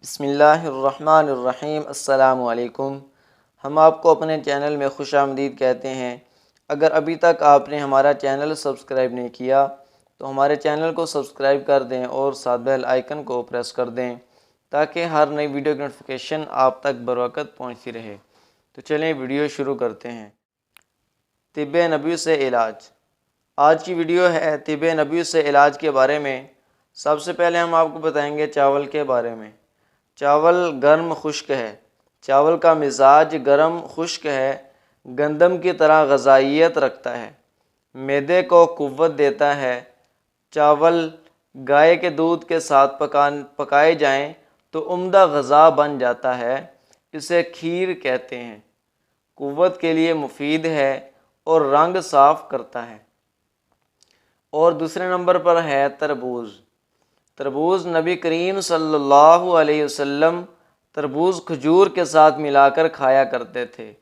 بسم اللہ الرحمن الرحیم۔ السلام علیکم۔ ہم آپ کو اپنے چینل میں خوش آمدید کہتے ہیں۔ اگر ابھی تک آپ نے ہمارا چینل سبسکرائب نہیں کیا تو ہمارے چینل کو سبسکرائب کر دیں اور ساتھ بیل آئیکن کو پریس کر دیں تاکہ ہر نئی ویڈیو کی نوٹیفیکیشن آپ تک بروقت پہنچتی رہے۔ تو چلیں ویڈیو شروع کرتے ہیں۔ طب نبوی سے علاج۔ آج کی ویڈیو ہے طب نبوی سے علاج کے بارے میں۔ سب سے پہلے ہم آپ کو بتائیں گے چاول کے بارے میں۔ چاول گرم خشک ہے۔ چاول کا مزاج گرم خشک ہے، گندم کی طرح غذائیت رکھتا ہے، معدے کو قوت دیتا ہے۔ چاول گائے کے دودھ کے ساتھ پکائے جائیں تو عمدہ غذا بن جاتا ہے، اسے کھیر کہتے ہیں۔ قوت کے لیے مفید ہے اور رنگ صاف کرتا ہے۔ اور دوسرے نمبر پر ہے تربوز۔ تربوز نبی کریم صلی اللہ علیہ وسلم تربوز کھجور کے ساتھ ملا کر کھایا کرتے تھے۔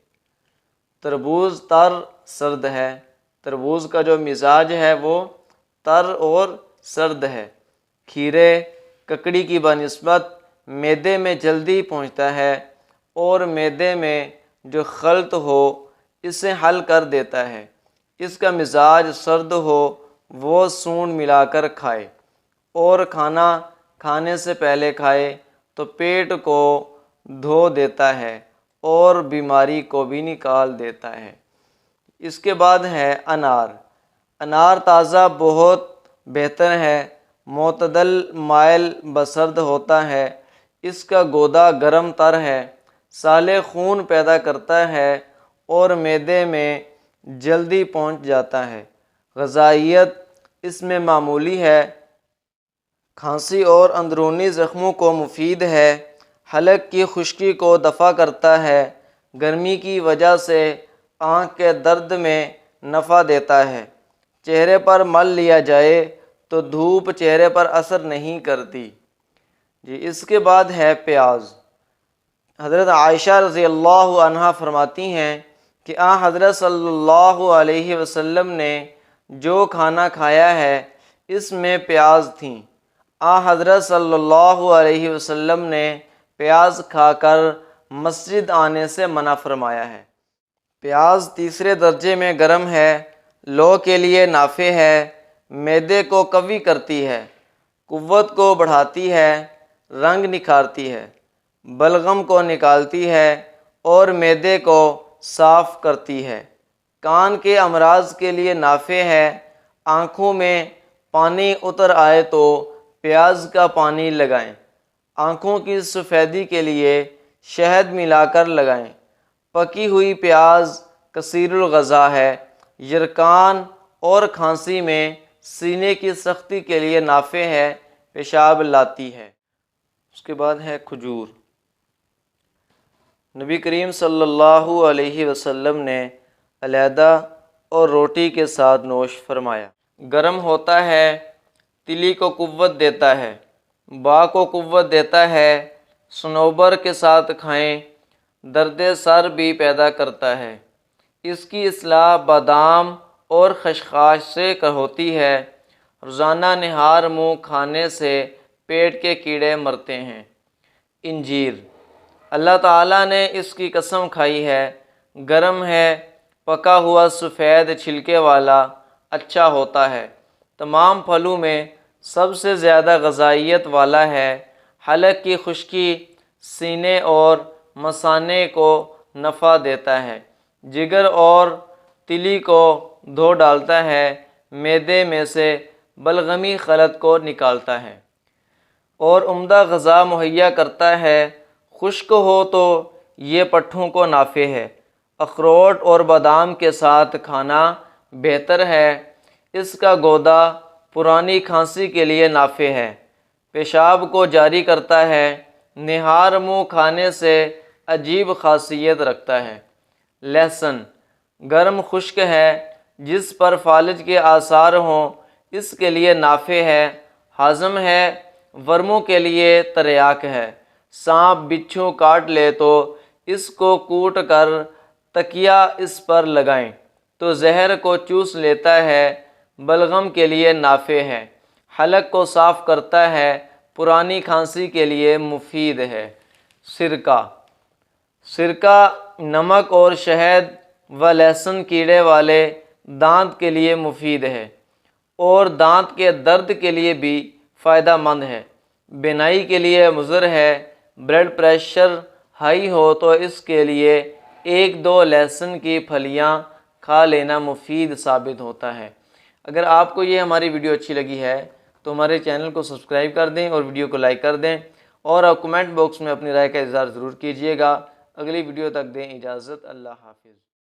تربوز تر سرد ہے۔ تربوز کا جو مزاج ہے وہ تر اور سرد ہے۔ کھیرے ککڑی کی بنسبت معدے میں جلدی پہنچتا ہے اور معدے میں جو خلط ہو اسے حل کر دیتا ہے۔ اس کا مزاج سرد ہو وہ سونڈ ملا کر کھائے اور کھانا کھانے سے پہلے کھائے تو پیٹ کو دھو دیتا ہے اور بیماری کو بھی نکال دیتا ہے۔ اس کے بعد ہے انار۔ انار تازہ بہت بہتر ہے، معتدل مائل بسرد ہوتا ہے، اس کا گودا گرم تر ہے، سالے خون پیدا کرتا ہے اور معدے میں جلدی پہنچ جاتا ہے۔ غذائیت اس میں معمولی ہے، کھانسی اور اندرونی زخموں کو مفید ہے، حلق کی خشکی کو دفع کرتا ہے، گرمی کی وجہ سے آنکھ کے درد میں نفع دیتا ہے۔ چہرے پر مل لیا جائے تو دھوپ چہرے پر اثر نہیں کرتی۔ اس کے بعد ہے پیاز۔ حضرت عائشہ رضی اللہ عنہا فرماتی ہیں کہ حضرت صلی اللہ علیہ وسلم نے جو کھانا کھایا ہے اس میں پیاز تھیں۔ حضرت صلی اللہ علیہ وسلم نے پیاز کھا کر مسجد آنے سے منع فرمایا ہے۔ پیاز تیسرے درجے میں گرم ہے، لو کے لیے نافع ہے، معدے کو قوی کرتی ہے، قوت کو بڑھاتی ہے، رنگ نکھارتی ہے، بلغم کو نکالتی ہے اور معدے کو صاف کرتی ہے۔ کان کے امراض کے لیے نافع ہے، آنکھوں میں پانی اتر آئے تو پیاز کا پانی لگائیں، آنکھوں کی سفیدی کے لیے شہد ملا کر لگائیں۔ پکی ہوئی پیاز کثیر الغذا ہے، یرقان اور کھانسی میں سینے کی سختی کے لیے نافع ہے، پیشاب لاتی ہے۔ اس کے بعد ہے کھجور۔ نبی کریم صلی اللہ علیہ وسلم نے علیحدہ اور روٹی کے ساتھ نوش فرمایا۔ گرم ہوتا ہے، تلی کو قوت دیتا ہے، باں کو قوت دیتا ہے، صنوبر کے ساتھ کھائیں، درد سر بھی پیدا کرتا ہے۔ اس کی اصلاح بادام اور خشخاش سے ہوتی ہے۔ روزانہ نہار منہ کھانے سے پیٹ کے کیڑے مرتے ہیں۔ انجیر۔ اللہ تعالیٰ نے اس کی قسم کھائی ہے، گرم ہے، پکا ہوا سفید چھلکے والا، اچھا ہوتا ہے، تمام پھلوں میں سب سے زیادہ غذائیت والا ہے، حلق کی خشکی، سینے اور مثانے کو نفع دیتا ہے، جگر اور تلی کو دھو ڈالتا ہے، معدے میں سے بلغمی خلط کو نکالتا ہے اور عمدہ غذا مہیا کرتا ہے۔ خشک ہو تو یہ پٹھوں کو نافع ہے۔ اخروٹ اور بادام کے ساتھ کھانا بہتر ہے، اس کا گودا پرانی کھانسی کے لیے نافع ہے، پیشاب کو جاری کرتا ہے، نہار منہ کھانے سے عجیب خاصیت رکھتا ہے۔ لہسن گرم خشک ہے، جس پر فالج کے آثار ہوں اس کے لیے نافع ہے، ہاضم ہے، ورموں کے لیے تریاک ہے۔ سانپ بچھو کاٹ لے تو اس کو کوٹ کر تکیہ اس پر لگائیں تو زہر کو چوس لیتا ہے، بلغم کے لیے نافع ہے، حلق کو صاف کرتا ہے، پرانی کھانسی کے لیے مفید ہے۔ سرکہ نمک اور شہد و لہسن کیڑے والے دانت کے لیے مفید ہے اور دانت کے درد کے لیے بھی فائدہ مند ہے۔ بینائی کے لیے مضر ہے۔ بلڈ پریشر ہائی ہو تو اس کے لیے 1-2 لہسن کی پھلیاں کھا لینا مفید ثابت ہوتا ہے۔ اگر آپ کو یہ ہماری ویڈیو اچھی لگی ہے تو ہمارے چینل کو سبسکرائب کر دیں اور ویڈیو کو لائک کر دیں، اور آپ کمنٹ باکس میں اپنی رائے کا اظہار ضرور کیجیے گا۔ اگلی ویڈیو تک دیں اجازت، اللہ حافظ۔